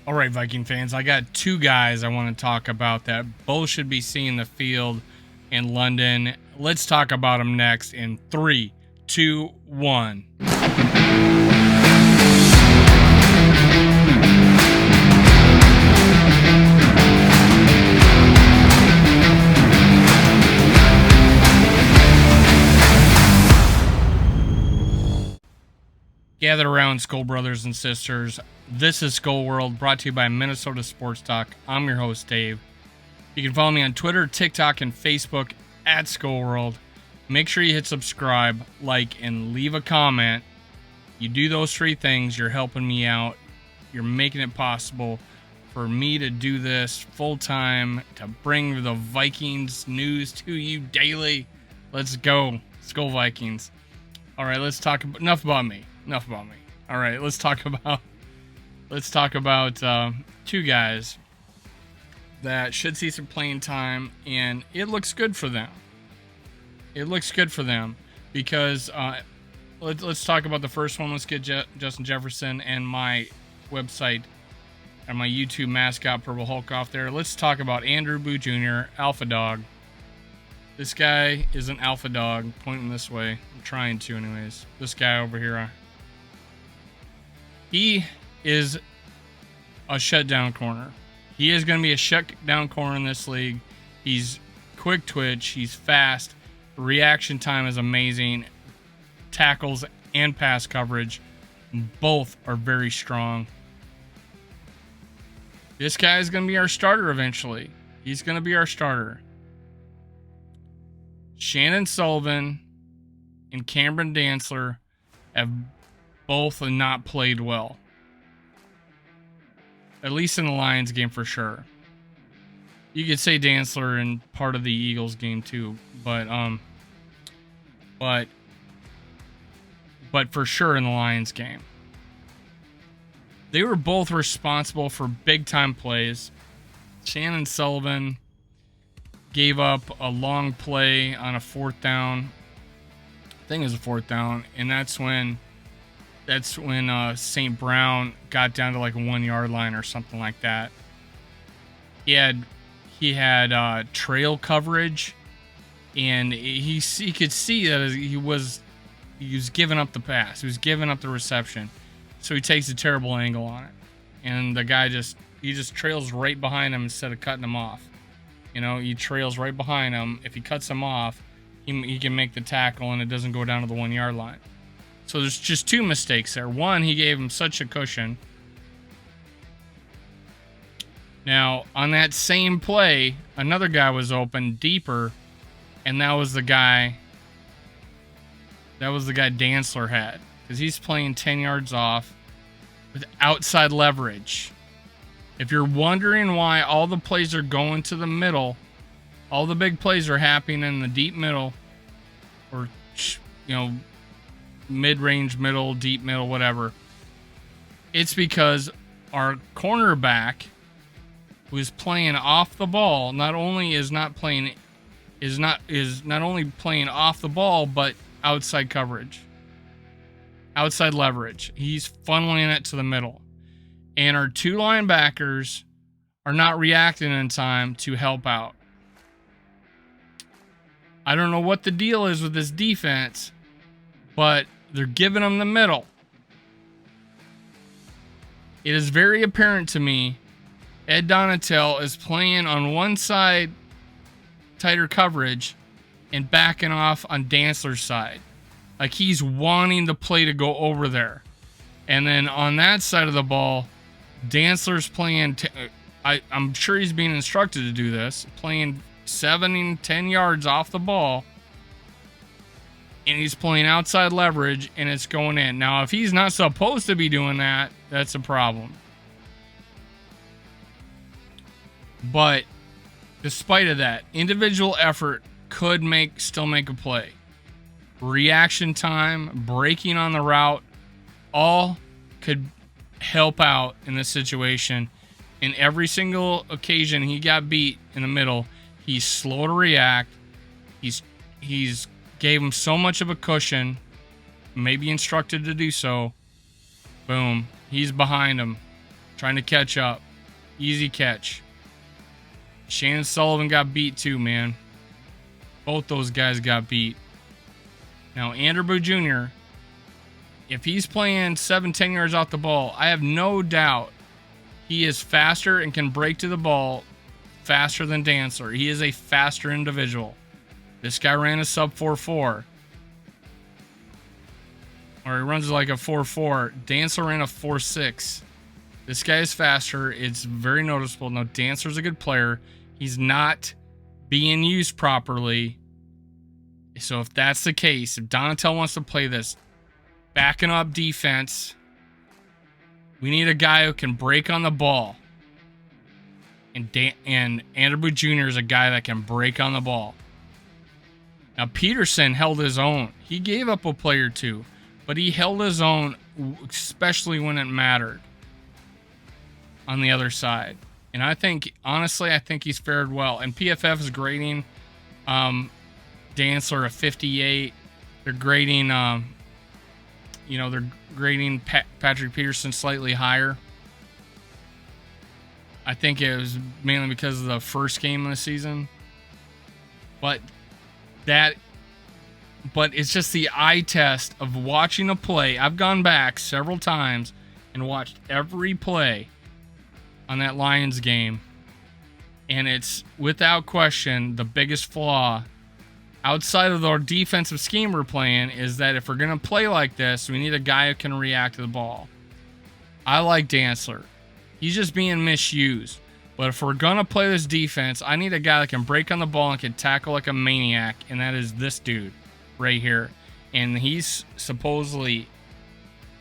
All right, Viking fans, I got two guys I want to talk about that both should be seeing the field in London. Let's talk about them next in 3, 2, 1. Gather around, Skull brothers and sisters. This is Skull World, brought to you by Minnesota Sports Talk. I'm your host, Dave. You can follow me on Twitter, TikTok, and Facebook at Skull World. Make sure you hit subscribe, like, and leave a comment. You do those three things, you're helping me out. You're making it possible for me to do this full time, to bring the Vikings news to you daily. Let's go, Skull Vikings. All right, let's talk. Enough about me. All right, let's talk about two guys that should see some playing time, and it looks good for them. Because let's talk about the first one. Let's get Justin Jefferson and my website and my YouTube mascot Purple Hulk off there. Let's talk about Andrew Booth Jr., Alpha Dog. This guy is an alpha dog. Pointing this way. I'm trying to, anyways. This guy over here. He is a shutdown corner. He is going to be a shutdown corner in this league. He's quick twitch. He's fast. Reaction time is amazing. Tackles and pass coverage, both are very strong. This guy is going to be our starter eventually. He's going to be our starter. Shannon Sullivan and Cameron Dantzler have both not played well. At least in the Lions game for sure. You could say Dantzler in part of the Eagles game too, but for sure in the Lions game. They were both responsible for big time plays. Shannon Sullivan gave up a long play on a fourth down. I think it was a fourth down, and that's when St. Brown got down to like a 1 yard line or something like that. He had trail coverage, and he could see that he was giving up the pass. He was giving up the reception. So he takes a terrible angle on it. And the guy just trails right behind him instead of cutting him off. You know, he trails right behind him. If he cuts him off, he can make the tackle and it doesn't go down to the 1 yard line. So there's just two mistakes there. One, he gave him such a cushion. Now, on that same play, another guy was open deeper, and that was the guy Dantzler had. Because he's playing 10 yards off with outside leverage. If you're wondering why all the plays are going to the middle, all the big plays are happening in the deep middle, or, you know, mid-range middle, deep middle, whatever. It's because our cornerback, who is playing off the ball, not only playing off the ball, but outside coverage. Outside leverage. He's funneling it to the middle. And our two linebackers are not reacting in time to help out. I don't know what the deal is with this defense, but they're giving them the middle. It is very apparent to me Ed Donatel is playing on one side tighter coverage and backing off on Dantzler's side. Like he's wanting the play to go over there. And then on that side of the ball, Dantzler's playing, I'm sure he's being instructed to do this, playing 7 and 10 yards off the ball. And he's playing outside leverage and it's going in. Now, if he's not supposed to be doing that, that's a problem. But despite of that, individual effort could still make a play. Reaction time, breaking on the route, all could help out in this situation. In every single occasion he got beat in the middle, he's slow to react. He's gave him so much of a cushion, maybe instructed to do so. Boom, he's behind him. trying to catch up. Easy catch. Shannon Sullivan got beat too, man. Both those guys got beat. Now, Andrew Booth Jr., if he's playing 7-10 yards off the ball, I have no doubt he is faster and can break to the ball faster than Dantzler. He is a faster individual. This guy ran a sub 4.4. Or he runs like a 4.4. Dantzler ran a 4.6. This guy is faster. It's very noticeable. Now, Dantzler's a good player. He's not being used properly. So if that's the case, if Donatel wants to play this backing up defense, we need a guy who can break on the ball. And Andrew Booth Jr. is a guy that can break on the ball. Now, Peterson held his own. He gave up a play or two, but he held his own, especially when it mattered on the other side. And I think, honestly, I think he's fared well. And PFF is grading Dantzler a 58. They're grading, they're grading Patrick Peterson slightly higher. I think it was mainly because of the first game of the season. But it's just the eye test of watching a play. I've gone back several times and watched every play on that Lions game, and it's without question the biggest flaw outside of our defensive scheme we're playing is that if we're going to play like this, we need a guy who can react to the ball. I like Dantzler. He's just being misused. But if we're going to play this defense, I need a guy that can break on the ball and can tackle like a maniac, and that is this dude right here. And he's supposedly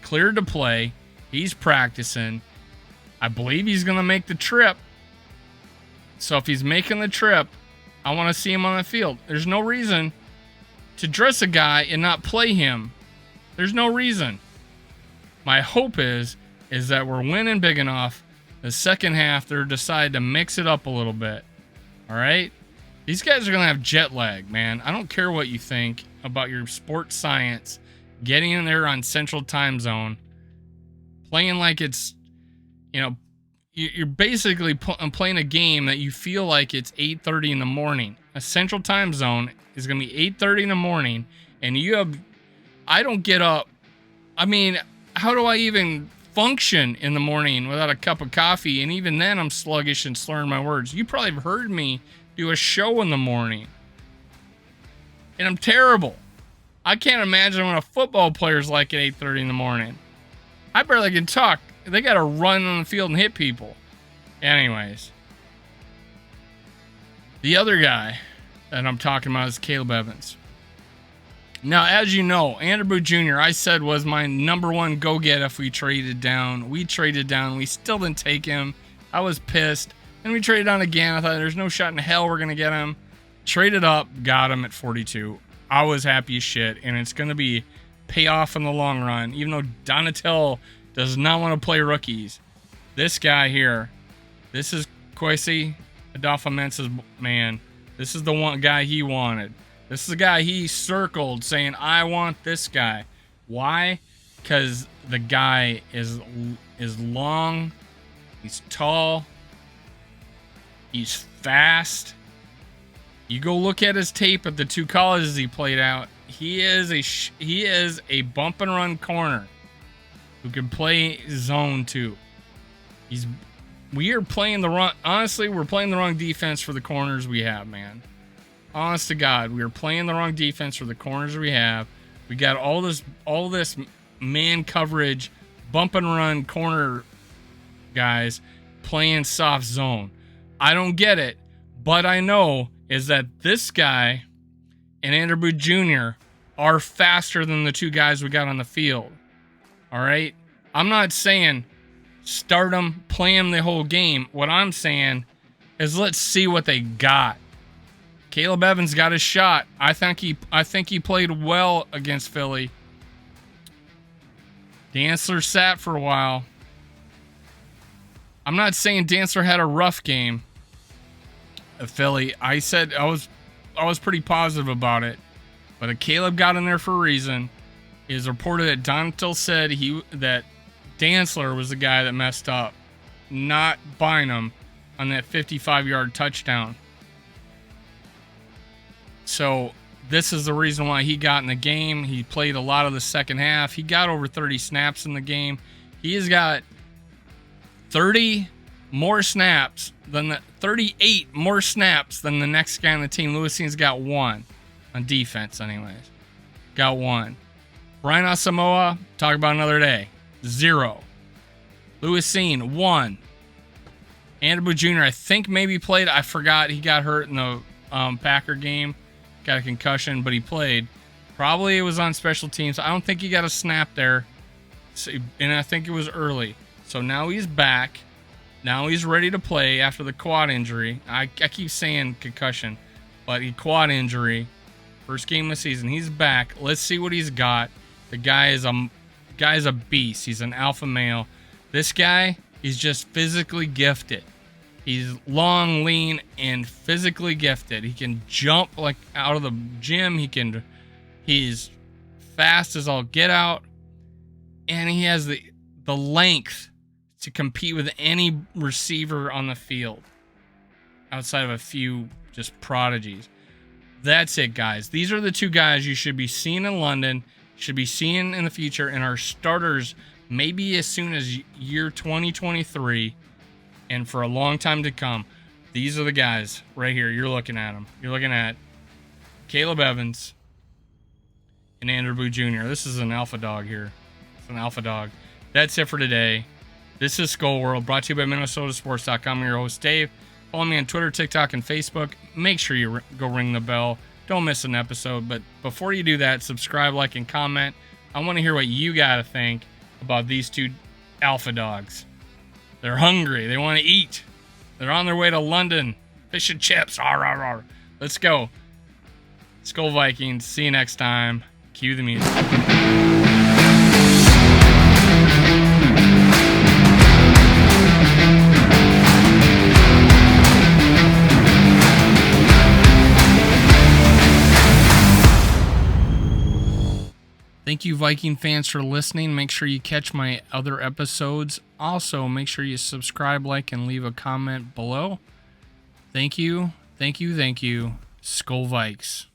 cleared to play. He's practicing. I believe he's going to make the trip. So if he's making the trip, I want to see him on the field. There's no reason to dress a guy and not play him. There's no reason. My hope is that we're winning big enough. The second half, they're decide to mix it up a little bit. All right? These guys are going to have jet lag, man. I don't care what you think about your sports science. Getting in there on Central Time Zone. Playing like it's, you're basically playing a game that you feel like it's 8:30 in the morning. A Central Time Zone is going to be 8:30 in the morning, and I don't get up. I mean, how do I even function in the morning without a cup of coffee? And even then, I'm sluggish and slurring my words. You probably have heard me do a show in the morning, and I'm terrible. I can't imagine what a football player's like at 8:30 in the morning. I barely can talk. They got to run on the field and hit people. Anyways, the other guy that I'm talking about is Akayleb Evans. Now, as you know, Andrew Booth Jr., I said was my number one go-get if we traded down. We traded down. We still didn't take him. I was pissed. And we traded down again. I thought there's no shot in hell we're going to get him. Traded up, got him at 42. I was happy as shit, and it's going to be payoff in the long run, even though Donatel does not want to play rookies. This guy here, this is Kwesi Adolfo-Mensah's man. This is the one guy he wanted. This is the guy he circled saying, I want this guy. Why? Because the guy is long, he's tall, he's fast. You go look at his tape at the two colleges he played out. He is a bump and run corner who can play zone too. We are playing the wrong. Honestly, we're playing the wrong defense for the corners we have, man. Honest to God, we are playing the wrong defense for the corners we have. We got all this man coverage, bump and run corner guys playing soft zone. I don't get it, but I know is that this guy and Andrew Booth Jr. are faster than the two guys we got on the field. All right? I'm not saying start them, play them the whole game. What I'm saying is let's see what they got. Akayleb Evans got his shot. I think he played well against Philly. Dantzler sat for a while. I'm not saying Dantzler had a rough game at Philly. I said I was pretty positive about it. But Akayleb got in there for a reason. It is reported that Donatel said that Dantzler was the guy that messed up. not Bynum on that 55-yard touchdown. So this is the reason why he got in the game. He played a lot of the second half. He got over 30 snaps in the game. He has got 38 more snaps than the next guy on the team. Lewis's got 1 on defense, anyways. Got 1. Brian Asamoah, talk about another day. 0. Lewis 1. Andrew Booth Jr., I think maybe played. I forgot. He got hurt in the Packer game. Got a concussion, but he played. Probably it was on special teams. I don't think he got a snap there. And I think it was early. So now he's back. Now he's ready to play after the quad injury. I keep saying concussion, but he quad injury. First game of the season. He's back. Let's see what he's got. The guy is a beast. He's an alpha male. This guy, he's just physically gifted. He's long, lean, and physically gifted. He can jump like out of the gym. He's fast as all get out. And he has the length to compete with any receiver on the field outside of a few just prodigies. That's it, guys. These are the 2 guys you should be seeing in London, should be seeing in the future, and our starters maybe as soon as year 2023 and for a long time to come. These are the guys right here. You're looking at them. You're looking at Akayleb Evans and Andrew Booth Jr. This is an alpha dog here. It's an alpha dog. That's it for today. This is Skull World, brought to you by minnesotasports.com. I'm your host, Dave. Follow me on Twitter, TikTok, and Facebook. Make sure you go ring the bell. Don't miss an episode. But before you do that, subscribe, like, and comment. I want to hear what you got to think about these 2 alpha dogs. They're hungry. They want to eat. They're on their way to London. Fish and chips. Arr, arr, arr. Let's go. Skull Vikings. See you next time. Cue the music. Thank you, Viking fans, for listening. Make sure you catch my other episodes. Also, make sure you subscribe, like, and leave a comment below. Thank you. Thank you. Thank you. Skull Vikes.